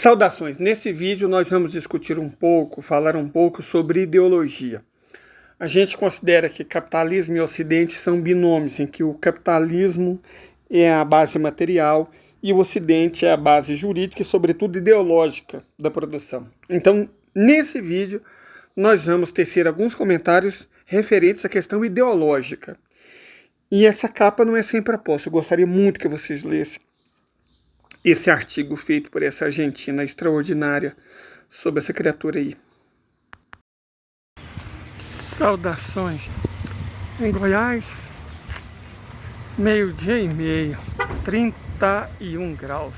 Saudações! Nesse vídeo nós vamos discutir falar um pouco sobre ideologia. A gente considera que capitalismo e Ocidente são binômios, em que o capitalismo é a base material e o Ocidente é a base jurídica e, sobretudo, ideológica da produção. Então, nesse vídeo, nós vamos tecer alguns comentários referentes à questão ideológica. E essa capa não é sem propósito. Eu gostaria muito que vocês lessem esse artigo feito por essa argentina extraordinária sobre essa criatura aí. Saudações. Em Goiás, 12:30, 31 graus.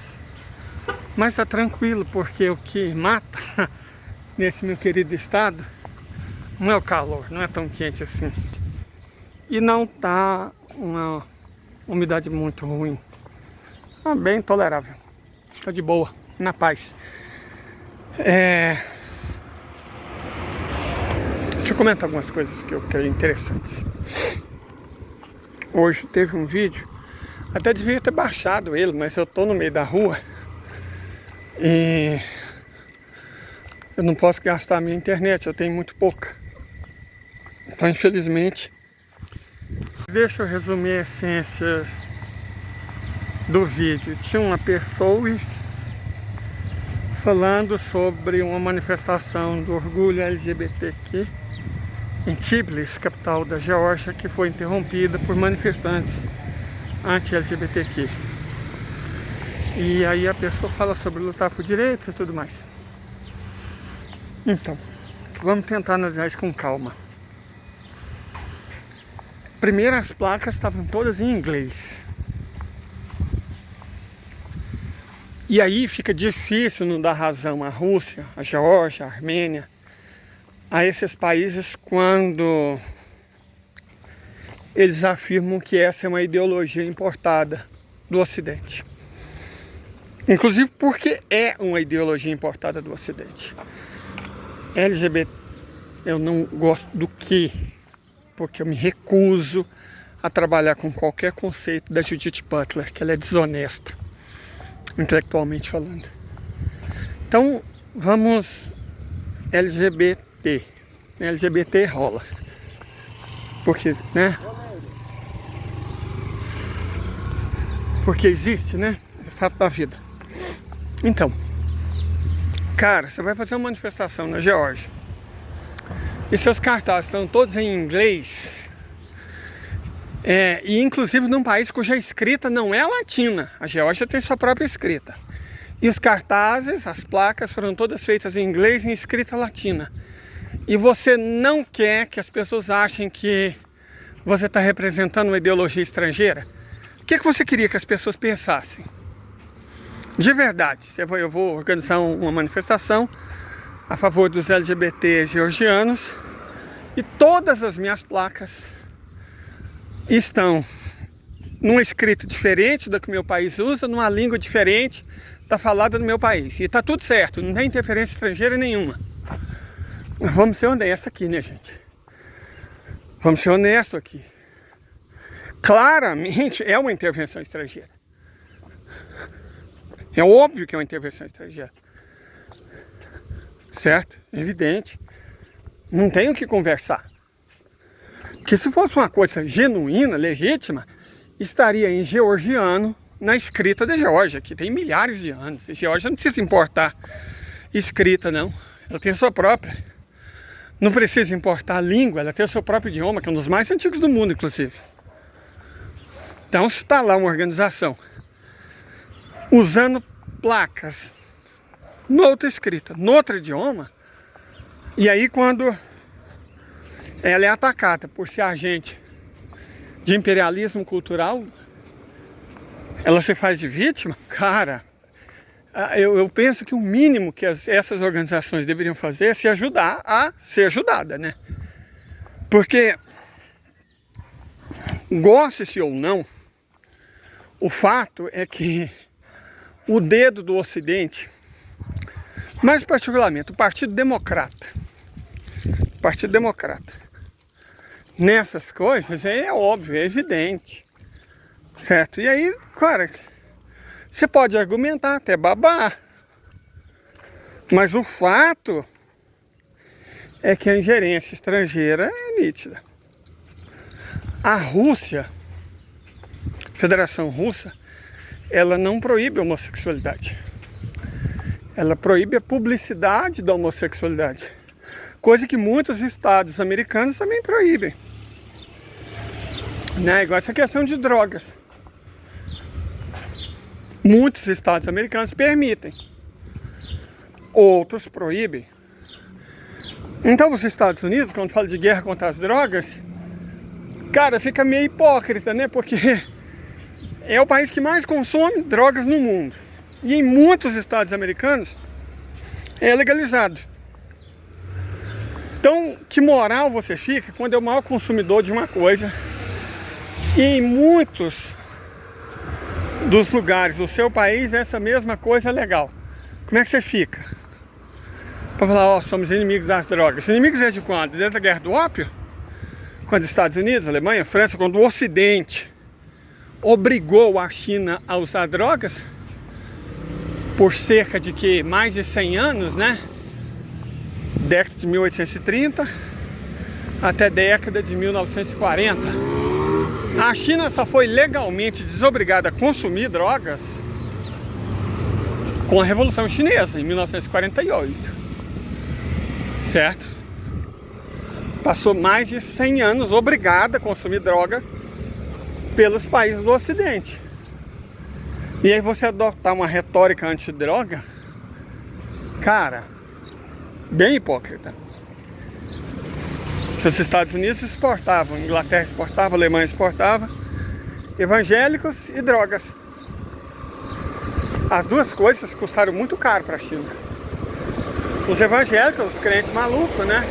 Mas tá tranquilo, porque o que mata nesse meu querido estado não é o calor, não é tão quente assim. E não tá uma umidade muito ruim. Tá bem tolerável. Tá de boa, na paz. Deixa eu comentar algumas coisas que eu creio interessantes. Hoje teve um vídeo, até devia ter baixado ele, mas eu tô no meio da rua e eu não posso gastar a minha internet, eu tenho muito pouca. Então, infelizmente, deixa eu resumir a essência do vídeo. Tinha uma pessoa falando sobre uma manifestação do orgulho LGBTQ em Tbilisi, capital da Geórgia, que foi interrompida por manifestantes anti-LGBTQ. E aí a pessoa fala sobre lutar por direitos e tudo mais. Então, vamos tentar analisar isso com calma. Primeiro, as placas estavam todas em inglês. E aí fica difícil não dar razão à Rússia, à Geórgia, à Armênia, a esses países quando eles afirmam que essa é uma ideologia importada do Ocidente. Inclusive porque é uma ideologia importada do Ocidente. LGBT, eu não gosto do que, porque eu me recuso a trabalhar com qualquer conceito da Judith Butler, que ela é desonesta, intelectualmente falando. Então, vamos LGBT. LGBT rola. Porque, né? Porque existe, né? É fato da vida. Então, cara, você vai fazer uma manifestação na Geórgia e seus cartazes estão todos em inglês, e inclusive num país cuja escrita não é latina. A Geórgia tem sua própria escrita. E os cartazes, as placas foram todas feitas em inglês em escrita latina. E você não quer que as pessoas achem que você está representando uma ideologia estrangeira? O que você queria que as pessoas pensassem? De verdade, eu vou organizar uma manifestação a favor dos LGBT georgianos e todas as minhas placas estão numa escrita diferente da que o meu país usa, numa língua diferente da falada no meu país. E tá tudo certo, não tem interferência estrangeira nenhuma. Mas vamos ser honestos aqui, né, gente? Vamos ser honestos aqui. Claramente é uma intervenção estrangeira. É óbvio que é uma intervenção estrangeira. Certo? Evidente. Não tem o que conversar. Porque se fosse uma coisa genuína, legítima, estaria em georgiano na escrita da Geórgia, que tem milhares de anos. A Geórgia não precisa importar escrita, não. Ela tem a sua própria. Não precisa importar a língua, ela tem o seu próprio idioma, que é um dos mais antigos do mundo, inclusive. Então, se está lá uma organização usando placas noutra escrita, noutro idioma, e aí quando ela é atacada por ser agente de imperialismo cultural, ela se faz de vítima, cara. Eu penso que o mínimo que essas organizações deveriam fazer é se ajudar a ser ajudada, né? Porque, goste-se ou não, o fato é que o dedo do Ocidente, mais particularmente o Partido Democrata, nessas coisas é óbvio, é evidente, certo? E aí, cara, você pode argumentar até babar, Mas o fato é que a ingerência estrangeira é nítida. A Rússia, Federação Russa, ela não proíbe a homossexualidade. Ela proíbe a publicidade da homossexualidade. Coisa que muitos estados americanos também proíbem. Né? Igual essa questão de drogas. Muitos estados americanos permitem. Outros proíbem. Então os Estados Unidos, quando fala de guerra contra as drogas, cara, fica meio hipócrita, né? Porque é o país que mais consome drogas no mundo. E em muitos estados americanos é legalizado. Então, que moral você fica quando é o maior consumidor de uma coisa? E em muitos dos lugares do seu país, essa mesma coisa é legal. Como é que você fica? Para falar, ó, somos inimigos das drogas. Inimigos é de quando? Dentro da guerra do ópio? Quando os Estados Unidos, Alemanha, França, quando o Ocidente obrigou a China a usar drogas por cerca de que mais de 100 anos, né? Década de 1830 até década de 1940. A China só foi legalmente desobrigada a consumir drogas com a Revolução Chinesa, em 1948. Certo? Passou mais de 100 anos obrigada a consumir droga pelos países do Ocidente. E aí você adotar uma retórica antidroga, cara, bem hipócrita. Os Estados Unidos exportavam, Inglaterra exportava, Alemanha exportava evangélicos e drogas. As duas coisas custaram muito caro para a China. Os evangélicos, os crentes malucos, né?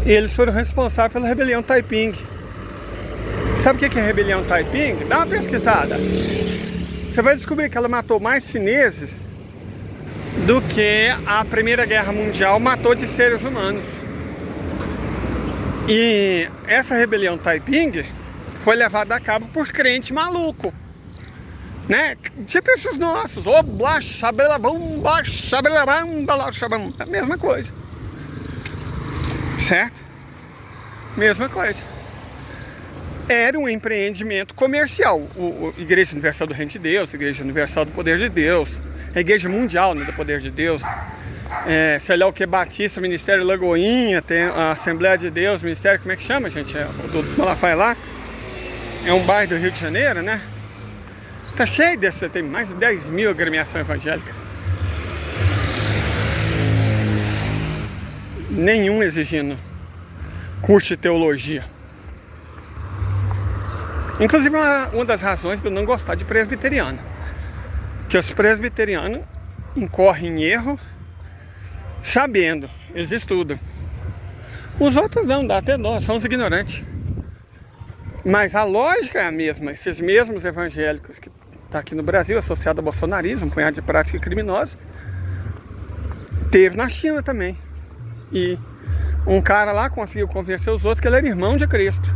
Eles foram responsáveis pela rebelião Taiping. Sabe o que é a rebelião Taiping? Dá uma pesquisada. Você vai descobrir que ela matou mais chineses do que a Primeira Guerra Mundial matou de seres humanos. E essa rebelião Taiping foi levada a cabo por crente maluco, né? Tipo esses nossos, a mesma coisa, certo? Mesma coisa. Era um empreendimento comercial. A Igreja Universal do Reino de Deus, a Igreja Universal do Poder de Deus, a Igreja Mundial, né, do Poder de Deus, sei lá o que, Batista, Ministério Lagoinha, tem a Assembleia de Deus, Ministério, como é que chama, gente? O do Malafaia lá. É um bairro do Rio de Janeiro, né? Tá cheio dessa, tem mais de 10 mil agremiação evangélica. Nenhum exigindo curso de teologia. Inclusive uma das razões de eu não gostar de presbiteriano. Que os presbiterianos incorrem em erro sabendo, eles estudam. Os outros não, dá até dó, são os ignorantes. Mas a lógica é a mesma. Esses mesmos evangélicos que estão aqui no Brasil, associados ao bolsonarismo, um punhado de prática criminosa, teve na China também. E um cara lá conseguiu convencer os outros que ele era irmão de Cristo.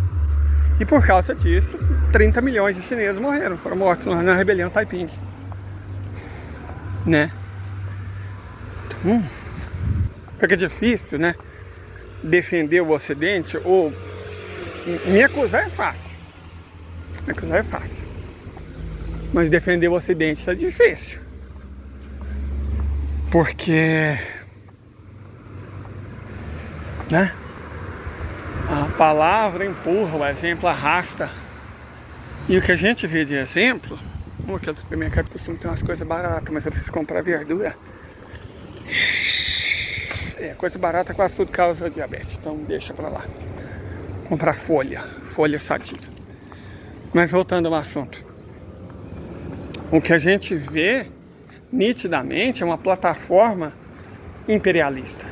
E por causa disso, 30 milhões de chineses morreram, foram mortos na rebelião Taiping. Né? Então, fica difícil, né? Defender o Ocidente ou... Me acusar é fácil. Me acusar é fácil. Mas defender o Ocidente está difícil. Porque... né? A palavra empurra, o exemplo arrasta. E o que a gente vê de exemplo... Aqui no supermercado costuma ter umas coisas baratas, mas eu preciso comprar verdura. Coisa barata quase tudo causa diabetes, então deixa pra lá. Comprar folha sadia. Mas voltando ao assunto. O que a gente vê nitidamente é uma plataforma imperialista.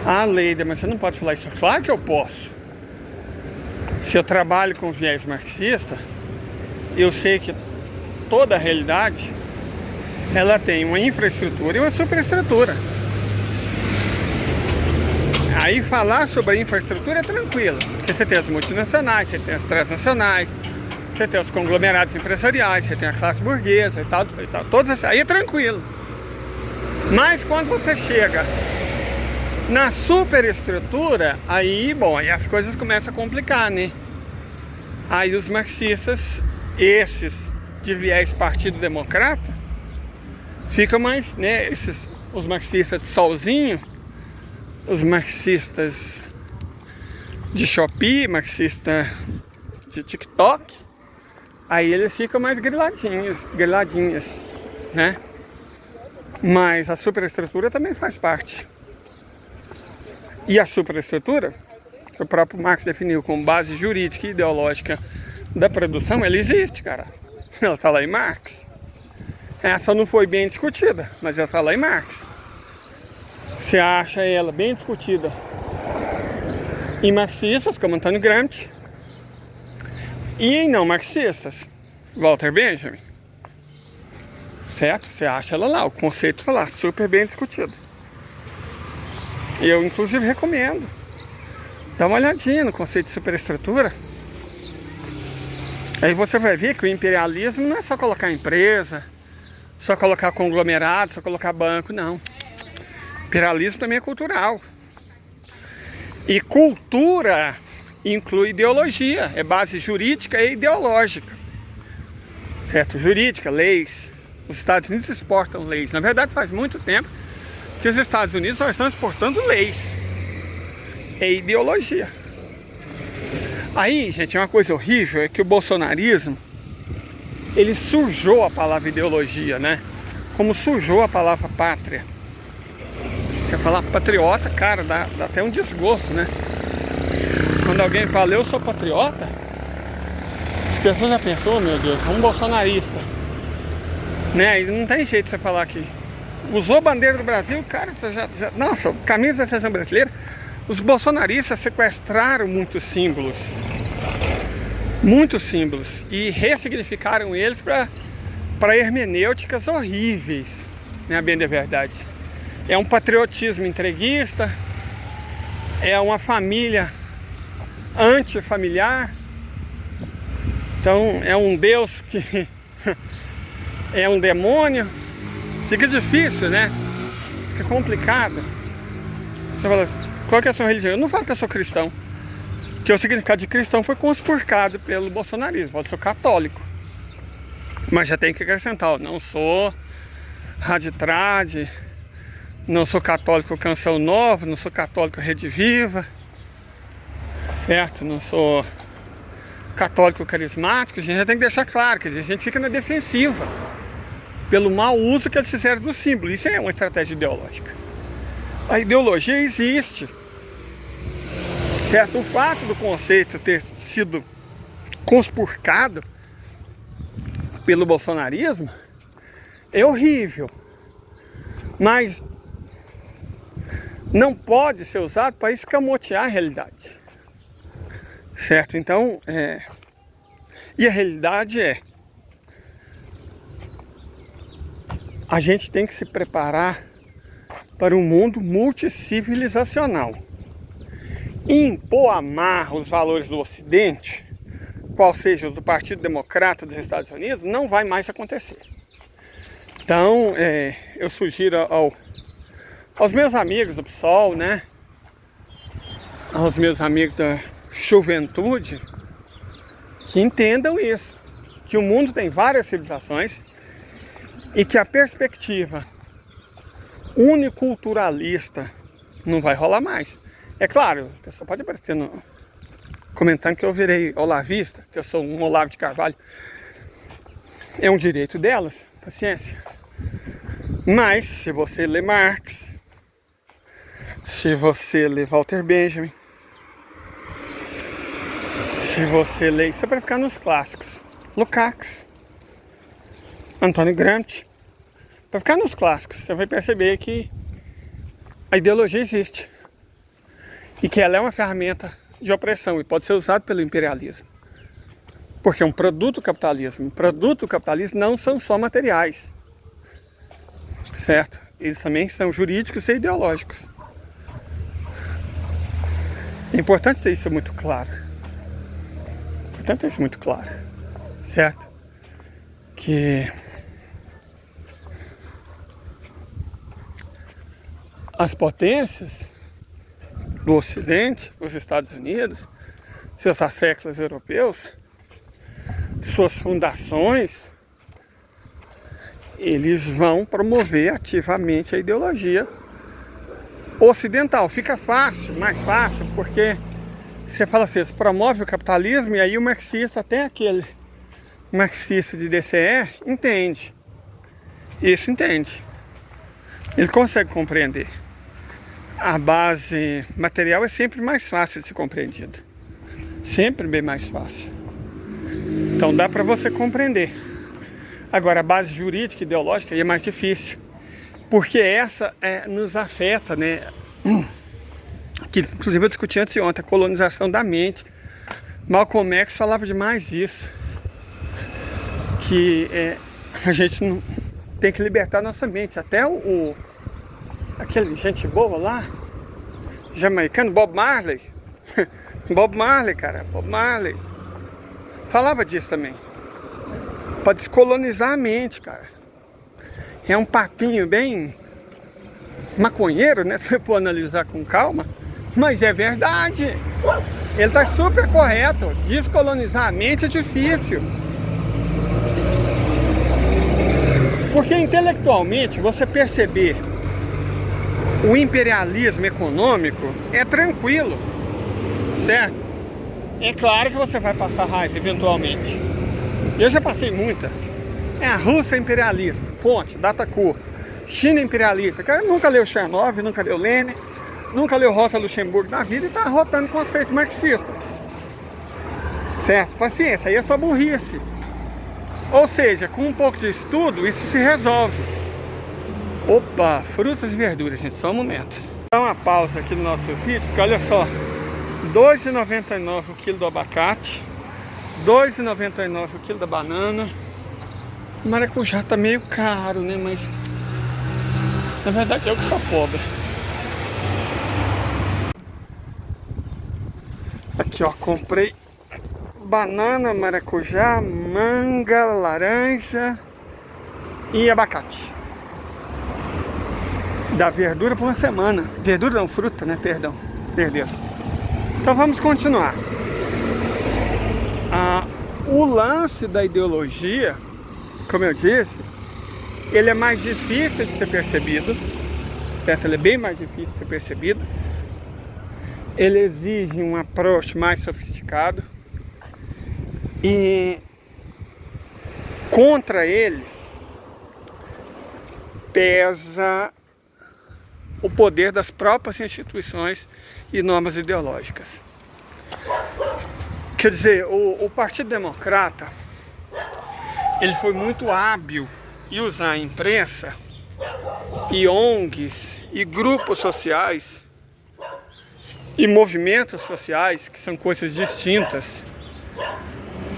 Ah, Leida, mas você não pode falar isso. Claro que eu posso. Se eu trabalho com viés marxista, eu sei que toda a realidade ela tem uma infraestrutura e uma superestrutura. Aí falar sobre a infraestrutura é tranquilo, porque você tem as multinacionais, você tem as transnacionais, você tem os conglomerados empresariais, você tem a classe burguesa e tal, todos esses, aí é tranquilo. Mas quando você chega na superestrutura, aí, bom, aí as coisas começam a complicar, né? Aí os marxistas, esses de viés Partido Democrata, ficam mais, né, os marxistas PSOLzinho, os marxistas de Shopee, marxista de TikTok, aí eles ficam mais griladinhos, né? Mas a superestrutura também faz parte. E a superestrutura, que o próprio Marx definiu como base jurídica e ideológica da produção, ela existe, cara. Ela tá lá em Marx. Essa não foi bem discutida, mas ela tá lá em Marx. Você acha ela bem discutida em marxistas, como Antônio Gramsci, e em não marxistas, Walter Benjamin. Certo? Você acha ela lá, o conceito está lá, super bem discutido. Eu, inclusive, recomendo. Dá uma olhadinha no conceito de superestrutura. Aí você vai ver que o imperialismo não é só colocar empresa, só colocar conglomerado, só colocar banco, não. Imperialismo também é cultural. E cultura inclui ideologia, é base jurídica e ideológica. Certo? Jurídica, leis. Os Estados Unidos exportam leis. Na verdade, faz muito tempo que os Estados Unidos só estão exportando leis. É ideologia. Aí, gente, uma coisa horrível é que o bolsonarismo, ele sujou a palavra ideologia, né? Como sujou a palavra pátria. Você falar patriota, cara, dá até um desgosto, né? Quando alguém fala, eu sou patriota, as pessoas já pensam, oh, meu Deus, um bolsonarista. Né? E não tem jeito de você falar aqui. Usou a bandeira do Brasil, cara, nossa, camisa da seleção brasileira. Os bolsonaristas sequestraram muitos símbolos. Muitos símbolos. E ressignificaram eles para hermenêuticas horríveis. Né, bem da verdade. É um patriotismo entreguista. É uma família antifamiliar. Então é um Deus que é um demônio. Fica difícil, né? Fica complicado. Você fala assim, qual que é a sua religião? Eu não falo que eu sou cristão. Porque o significado de cristão foi conspurcado pelo bolsonarismo. Eu sou católico. Mas já tem que acrescentar, ó, não sou raditrade, não sou católico Canção Nova, não sou católico Rede Viva, certo? Não sou católico carismático. A gente já tem que deixar claro, quer dizer, a gente fica na defensiva pelo mau uso que eles fizeram do símbolo. Isso é uma estratégia ideológica. A ideologia existe, certo? O fato do conceito ter sido conspurcado pelo bolsonarismo é horrível, mas não pode ser usado para escamotear a realidade, certo? Então, e a realidade é, a gente tem que se preparar para um mundo multicivilizacional. Impor à marra os valores do Ocidente, qual seja os do Partido Democrata dos Estados Unidos, não vai mais acontecer. Então, eu sugiro aos meus amigos do PSOL, né? Aos meus amigos da juventude, que entendam isso, que o mundo tem várias civilizações e que a perspectiva uniculturalista não vai rolar mais. É claro, a pessoa pode aparecer comentando que eu virei olavista, que eu sou um Olavo de Carvalho. É um direito delas, paciência. Mas, se você lê Marx, se você lê Walter Benjamin, se você lê... Isso é para ficar nos clássicos. Lukács, Antônio Gramsci. Para ficar nos clássicos, você vai perceber que a ideologia existe. E que ela é uma ferramenta de opressão e pode ser usada pelo imperialismo. Porque é um produto do capitalismo. Um produto do capitalismo não são só materiais. Certo? Eles também são jurídicos e ideológicos. É importante ter isso muito claro. Importante ter isso muito claro. Certo? Que as potências do Ocidente, os Estados Unidos, seus asseclas europeus, suas fundações, eles vão promover ativamente a ideologia ocidental. Fica fácil, mais fácil, porque você fala assim, você promove o capitalismo, e aí o marxista, até aquele marxista de DCE, entende. Isso entende. Ele consegue compreender. A base material é sempre mais fácil de ser compreendida. Sempre bem mais fácil. Então dá para você compreender. Agora a base jurídica e ideológica aí é mais difícil. Porque essa nos afeta, né? Que, inclusive eu discuti antes ontem, a colonização da mente. Malcolm X falava demais disso. Que a gente não tem que libertar nossa mente. Até aquele gente boa lá, jamaicano, Bob Marley. Bob Marley, cara, Bob Marley. Falava disso também. Para descolonizar a mente, cara. É um papinho bem maconheiro, né? Se você for analisar com calma. Mas é verdade. Ele tá super correto. Descolonizar a mente é difícil. Porque intelectualmente você perceber o imperialismo econômico é tranquilo, certo? É claro que você vai passar raiva eventualmente. Eu já passei muita. A Rússia imperialista, fonte, Dataku. China imperialista. O cara nunca leu Chernobyl, nunca leu Lenin, nunca leu Rosa Luxemburgo na vida e tá rotando conceito marxista. Certo? Paciência, aí é só burrice. Ou seja, com um pouco de estudo, isso se resolve. Opa, frutas e verduras, gente, só um momento. Dá uma pausa aqui no nosso vídeo, porque olha só, R$ 2,99 o quilo do abacate, R$ 2,99 o quilo da banana. O maracujá tá meio caro, né, mas na verdade eu que sou pobre. Aqui, ó, comprei banana, maracujá, manga, laranja e abacate. Dá verdura por uma semana. Verdura não, fruta, né? Perdão. Beleza. Então vamos continuar. O lance da ideologia, como eu disse, ele é mais difícil de ser percebido. Certo? Ele é bem mais difícil de ser percebido. Ele exige um approach mais sofisticado. E contra ele pesa o poder das próprias instituições e normas ideológicas. Quer dizer, o Partido Democrata, ele foi muito hábil em usar a imprensa e ONGs e grupos sociais e movimentos sociais, que são coisas distintas,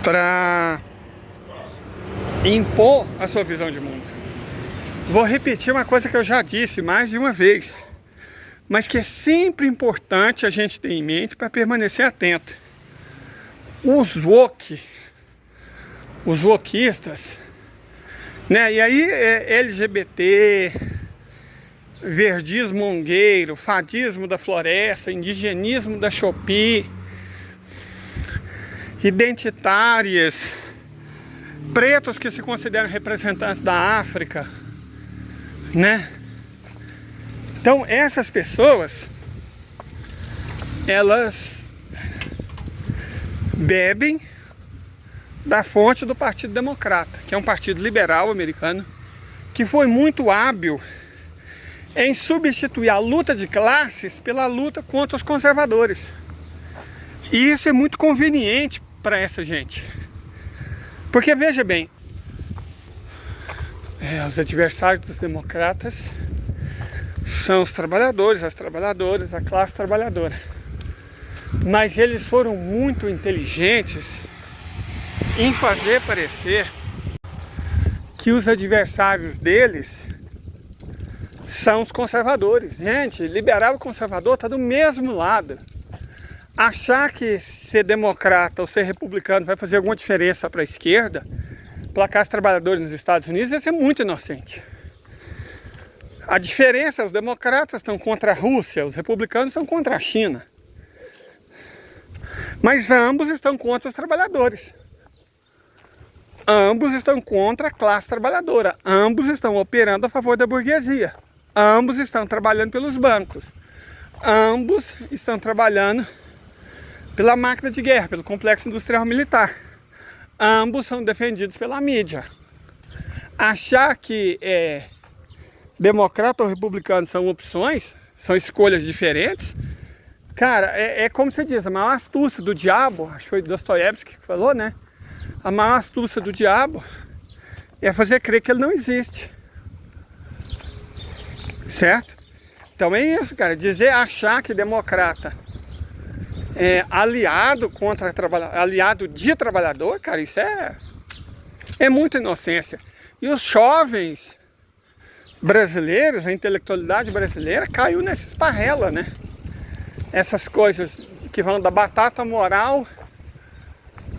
para impor a sua visão de mundo. Vou repetir uma coisa que eu já disse mais de uma vez, mas que é sempre importante a gente ter em mente para permanecer atento. Os wokeistas, né? E aí LGBT, verdismo mongueiro, fadismo da floresta, indigenismo da Shopee, identitárias, pretos que se consideram representantes da África, né? Então essas pessoas, elas bebem da fonte do Partido Democrata, que é um partido liberal americano, que foi muito hábil em substituir a luta de classes pela luta contra os conservadores. E isso é muito conveniente para essa gente. Porque veja bem, os adversários dos democratas são os trabalhadores, as trabalhadoras, a classe trabalhadora. Mas eles foram muito inteligentes em fazer parecer que os adversários deles são os conservadores. Gente, liberal e conservador está do mesmo lado. Achar que ser democrata ou ser republicano vai fazer alguma diferença para a esquerda, para a classe trabalhadora nos Estados Unidos, ia ser muito inocente. A diferença, os democratas estão contra a Rússia, os republicanos estão contra a China. Mas ambos estão contra os trabalhadores. Ambos estão contra a classe trabalhadora. Ambos estão operando a favor da burguesia. Ambos estão trabalhando pelos bancos. Ambos estão trabalhando pela máquina de guerra, pelo complexo industrial militar. Ambos são defendidos pela mídia. Achar que democrata ou republicano são opções, são escolhas diferentes, cara, é como você diz, a maior astúcia do diabo, acho que foi Dostoiévski que falou, né? A maior astúcia do diabo é fazer crer que ele não existe. Certo? Então é isso, cara. Achar que democrata é aliado aliado de trabalhador, cara, isso é muita inocência. E os jovens brasileiros, a intelectualidade brasileira caiu nessa esparrela, né? Essas coisas que vão da batata moral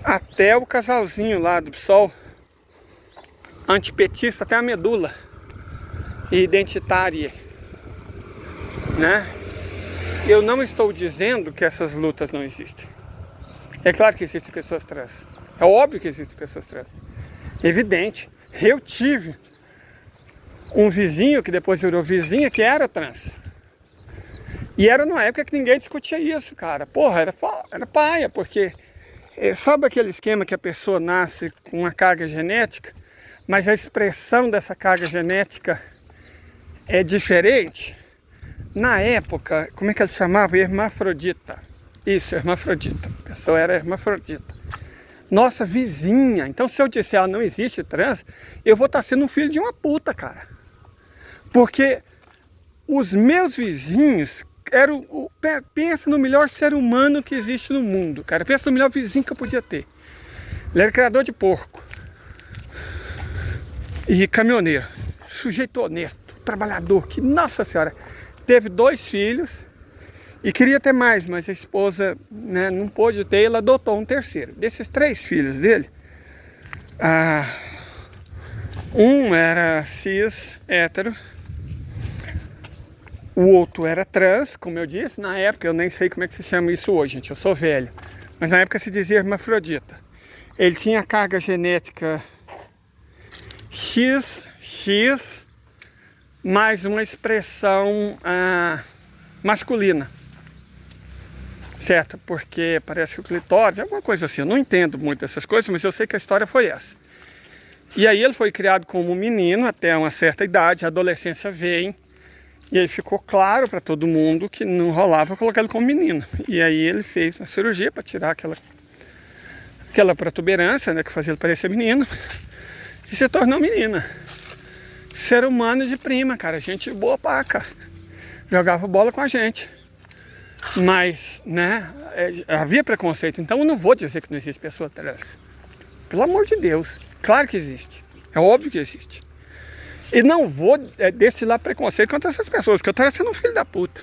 até o casalzinho lá do PSOL, antipetista até a medula identitária, né? Eu não estou dizendo que essas lutas não existem. É claro que existem pessoas trans. É óbvio que existem pessoas trans. Evidente. Eu tive um vizinho que depois virou vizinha que era trans. E era numa época que ninguém discutia isso, cara. Porra, era paia, porque sabe aquele esquema que a pessoa nasce com uma carga genética, mas a expressão dessa carga genética é diferente? Na época, como é que ele chamava? Hermafrodita. Isso, hermafrodita. A pessoa era hermafrodita. Nossa vizinha. Então, se eu disser, não existe trans, eu vou estar sendo um filho de uma puta, cara. Porque os meus vizinhos pensa no melhor ser humano que existe no mundo, cara. Pensa no melhor vizinho que eu podia ter. Ele era criador de porco. E caminhoneiro. Sujeito honesto, trabalhador, que, nossa senhora, teve 2 filhos e queria ter mais, mas a esposa, né, não pôde ter, ela adotou um terceiro. Desses 3 filhos dele, um era cis, hétero, o outro era trans, como eu disse, na época, eu nem sei como é que se chama isso hoje, gente, eu sou velho, mas na época se dizia hermafrodita. Ele tinha carga genética XX, mais uma expressão masculina, certo? Porque parece que o clitóris, alguma coisa assim, eu não entendo muito dessas coisas, mas eu sei que a história foi essa. E aí ele foi criado como menino até uma certa idade, a adolescência vem, e aí ficou claro para todo mundo que não rolava colocar ele como menino. E aí ele fez uma cirurgia para tirar aquela protuberância, né, que fazia ele parecer menino, e se tornou menina. Ser humano de prima, cara, gente boa paca. Jogava bola com a gente. Mas, né, havia preconceito. Então eu não vou dizer que não existe pessoa trans. Pelo amor de Deus. Claro que existe. É óbvio que existe. E não vou destilar preconceito contra essas pessoas, porque eu estou sendo um filho da puta.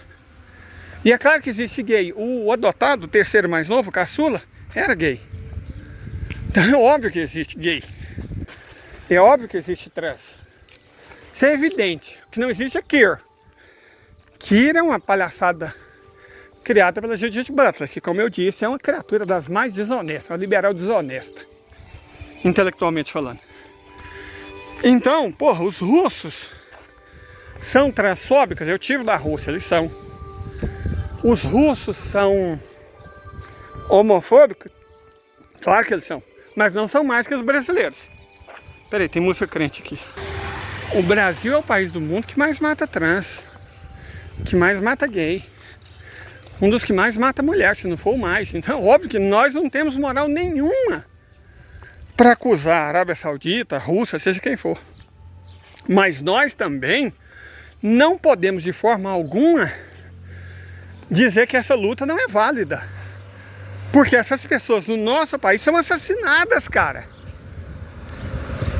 E é claro que existe gay. O adotado, o terceiro mais novo, o caçula, era gay. Então é óbvio que existe gay. É óbvio que existe trans. Isso é evidente. O que não existe é queer. Queer é uma palhaçada criada pela Judith Butler, que, como eu disse, é uma criatura das mais desonestas, uma liberal desonesta, intelectualmente falando. Então, porra, os russos são transfóbicos. Eu tive na Rússia, eles são. Os russos são homofóbicos? Claro que eles são. Mas não são mais que os brasileiros. Peraí, tem música crente aqui. O Brasil é o país do mundo que mais mata trans, que mais mata gay, um dos que mais mata mulher, se não for o mais. Então, óbvio que nós não temos moral nenhuma para acusar a Arábia Saudita, a Rússia, seja quem for. Mas nós também não podemos de forma alguma dizer que essa luta não é válida. Porque essas pessoas no nosso país são assassinadas, cara.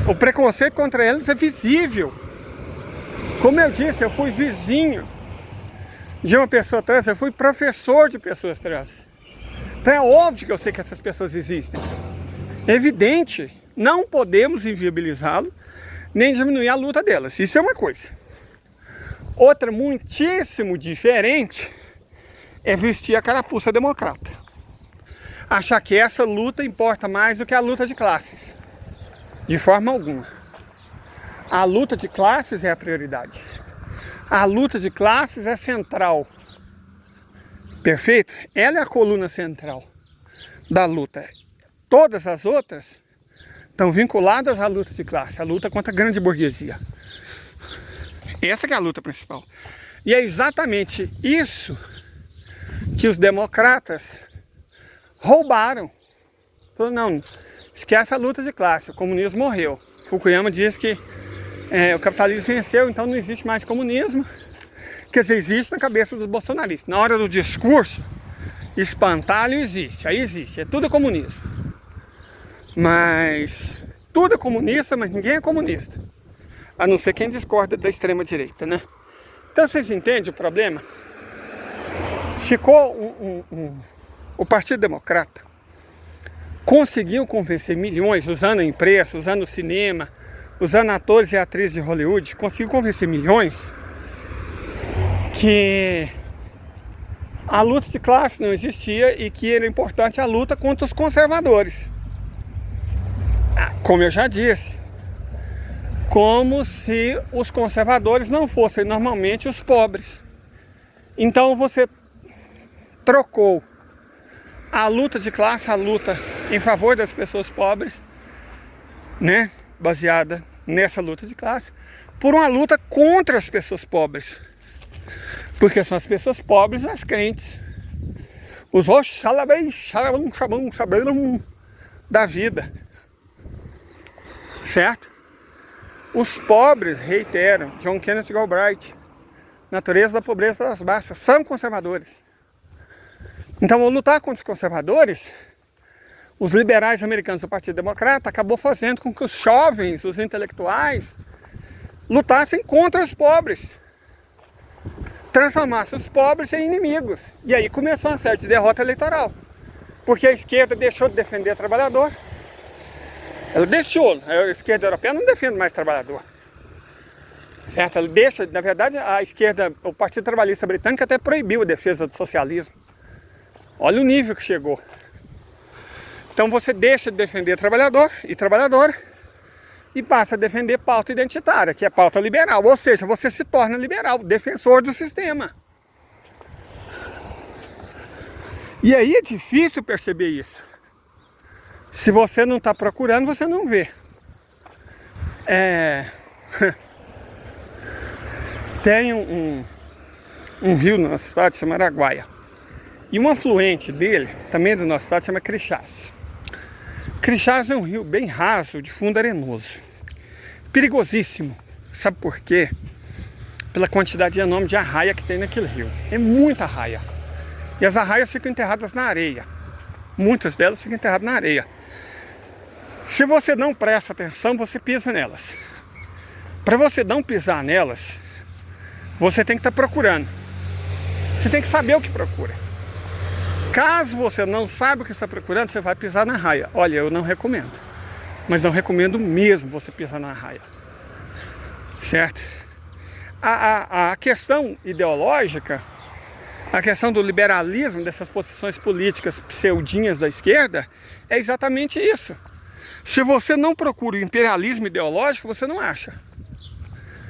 O preconceito contra elas é visível. Como eu disse, eu fui vizinho de uma pessoa trans, eu fui professor de pessoas trans. Então é óbvio que eu sei que essas pessoas existem. É evidente, não podemos inviabilizá-lo, nem diminuir a luta delas. Isso é uma coisa. Outra muitíssimo diferente é vestir a carapuça democrata. Achar que essa luta importa mais do que a luta de classes. De forma alguma. A luta de classes é a prioridade. A luta de classes é central. Perfeito? Ela é a coluna central da luta. Todas as outras estão vinculadas à luta de classe, à luta contra a grande burguesia. Essa que é a luta principal. E é exatamente isso que os democratas roubaram. Falaram, não, esquece a luta de classe, o comunismo morreu. Fukuyama diz que o capitalismo venceu, então não existe mais comunismo. Quer dizer, existe na cabeça dos bolsonaristas. Na hora do discurso, espantalho existe, aí existe, é tudo comunismo. Mas tudo é comunista, mas ninguém é comunista. A não ser quem discorda da extrema direita, né? Então vocês entendem o problema? Ficou o Partido Democrata conseguiu convencer milhões, usando a imprensa, usando o cinema, usando atores e atrizes de Hollywood, conseguiu convencer milhões que a luta de classe não existia e que era importante a luta contra os conservadores. Como eu já disse, como se os conservadores não fossem normalmente os pobres. Então você trocou a luta de classe, a luta em favor das pessoas pobres, né, baseada nessa luta de classe, por uma luta contra as pessoas pobres. Porque são as pessoas pobres as crentes. Os da vida. Certo? Os pobres, reitero, John Kenneth Galbraith, natureza da pobreza das massas, são conservadores. Então, ao lutar contra os conservadores, os liberais americanos do Partido Democrata acabou fazendo com que os jovens, os intelectuais, lutassem contra os pobres. Transformassem os pobres em inimigos. E aí começou uma série de derrota eleitoral. Porque a esquerda deixou de defender o trabalhador. Ela deixou. A esquerda europeia não defende mais o trabalhador. Certo? Ela deixa, na verdade, a esquerda, o Partido Trabalhista Britânico até proibiu a defesa do socialismo. Olha o nível que chegou. Então você deixa de defender trabalhador e trabalhadora e passa a defender pauta identitária, que é pauta liberal. Ou seja, você se torna liberal, defensor do sistema. E aí é difícil perceber isso. Se você não está procurando, você não vê. Tem um rio na nossa cidade chamado Araguaia. E um afluente dele, também do nosso estado, chama Crixás. Crixás é um rio bem raso, de fundo arenoso. Perigosíssimo. Sabe por quê? Pela quantidade enorme de arraia que tem naquele rio. É muita arraia. E as arraias ficam enterradas na areia. Muitas delas ficam enterradas na areia. Se você não presta atenção, você pisa nelas. Para você não pisar nelas, você tem que estar procurando. Você tem que saber o que procura. Caso você não saiba o que está procurando, você vai pisar na raia. Olha, eu não recomendo. Mas não recomendo mesmo você pisar na raia. Certo? A questão ideológica, a questão do liberalismo, dessas posições políticas pseudinhas da esquerda, é exatamente isso. Se você não procura o imperialismo ideológico, você não acha.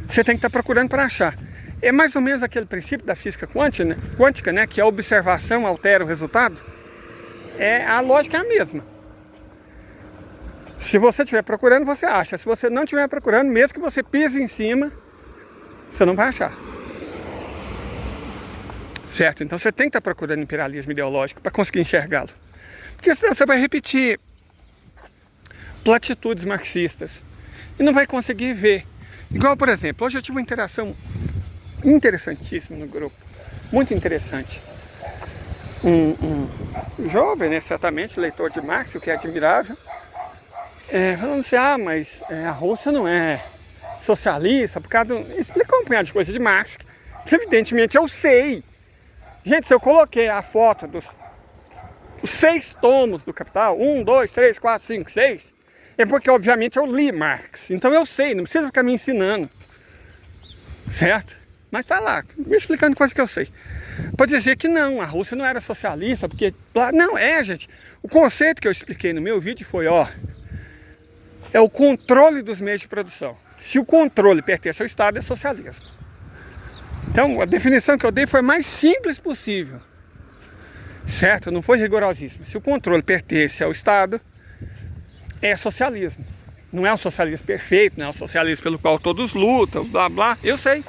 Você tem que estar procurando para achar. É mais ou menos aquele princípio da física quântica, né? Que a observação altera o resultado. A lógica é a mesma. Se você estiver procurando, você acha. Se você não estiver procurando, mesmo que você pise em cima, você não vai achar. Certo? Então você tem que estar procurando imperialismo ideológico para conseguir enxergá-lo. Porque senão você vai repetir platitudes marxistas e não vai conseguir ver. Igual, por exemplo, hoje eu tive uma interação interessantíssimo no grupo, muito interessante. Um jovem, né, certamente leitor de Marx, o que é admirável, falando assim, mas a Rússia não é socialista, por causa explicou um punhado de coisa de Marx, que evidentemente eu sei. Gente, se eu coloquei a foto os 6 tomos do Capital, 1, 2, 3, 4, 5, 6, é porque, obviamente, eu li Marx. Então eu sei, não precisa ficar me ensinando. Certo? Mas tá lá, me explicando coisas que eu sei. Pode dizer que não, a Rússia não era socialista, porque... Não, gente. O conceito que eu expliquei no meu vídeo foi, ó... É o controle dos meios de produção. Se o controle pertence ao Estado, é socialismo. Então, a definição que eu dei foi a mais simples possível. Certo? Não foi rigorosíssima. Se o controle pertence ao Estado, é socialismo. Não é um socialismo perfeito, não é um socialismo pelo qual todos lutam, blá blá, eu sei.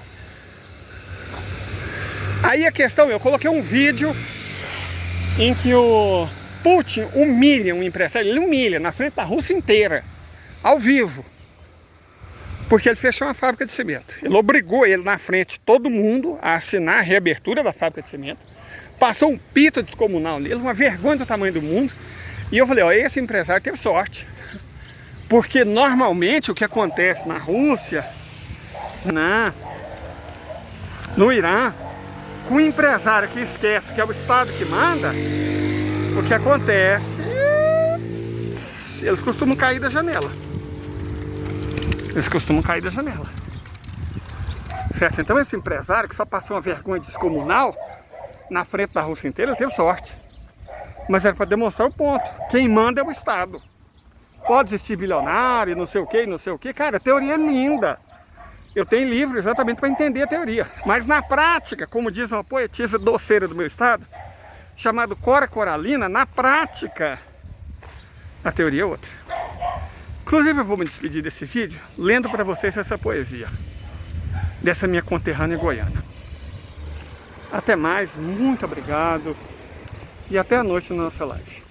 Aí a questão, eu coloquei um vídeo em que o Putin humilha um empresário, ele humilha na frente da Rússia inteira, ao vivo. Porque ele fechou uma fábrica de cimento. Ele obrigou ele na frente de todo mundo a assinar a reabertura da fábrica de cimento. Passou um pito descomunal nele, uma vergonha do tamanho do mundo. E eu falei, ó, esse empresário teve sorte. Porque normalmente o que acontece na Rússia, no Irã, com o empresário que esquece que é o Estado que manda, o que acontece, eles costumam cair da janela. Certo? Então esse empresário que só passou uma vergonha descomunal na frente da Rússia inteira, ele teve sorte. Mas era para demonstrar o ponto. Quem manda é o Estado. Pode existir bilionário, não sei o que, não sei o que. Cara, a teoria é linda. Eu tenho livro exatamente para entender a teoria. Mas na prática, como diz uma poetisa doceira do meu estado, chamada Cora Coralina, na prática, a teoria é outra. Inclusive eu vou me despedir desse vídeo lendo para vocês essa poesia dessa minha conterrânea goiana. Até mais, muito obrigado e até a noite na nossa live.